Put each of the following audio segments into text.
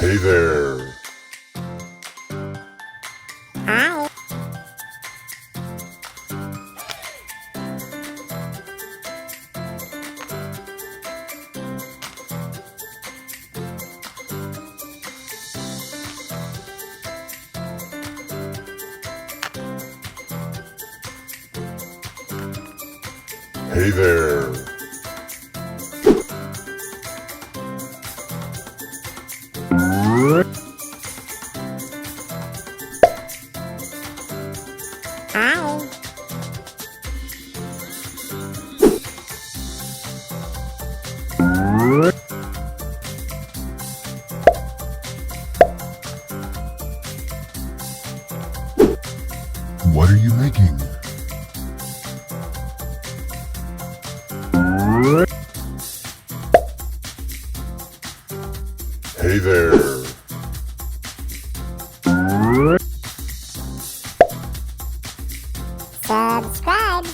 Hey there. Hi. Hey there. Hi. What are you making? Hey there. Subscribe.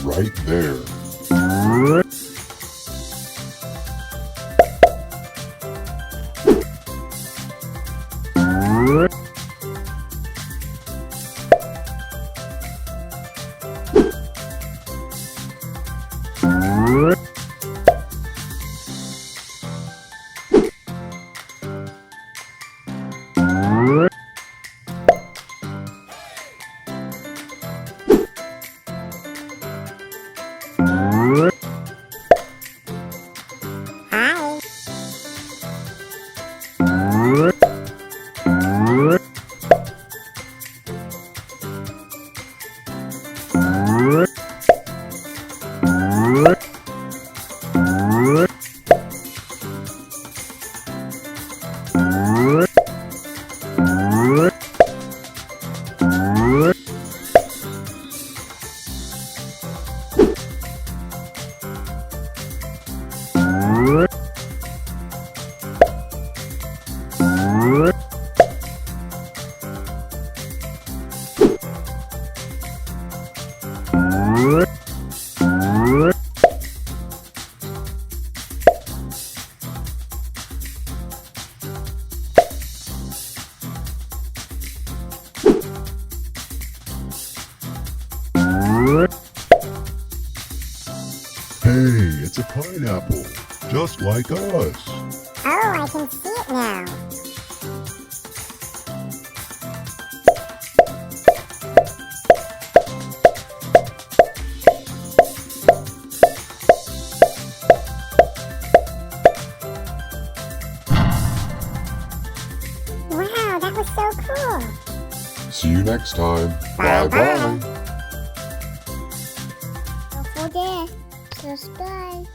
Right there. Hi. Hey, it's a pineapple, just like us. Oh, I can see it now. Wow, that was so cool. See you next time. Bye-bye. Bye-bye. Don't forget, subscribe.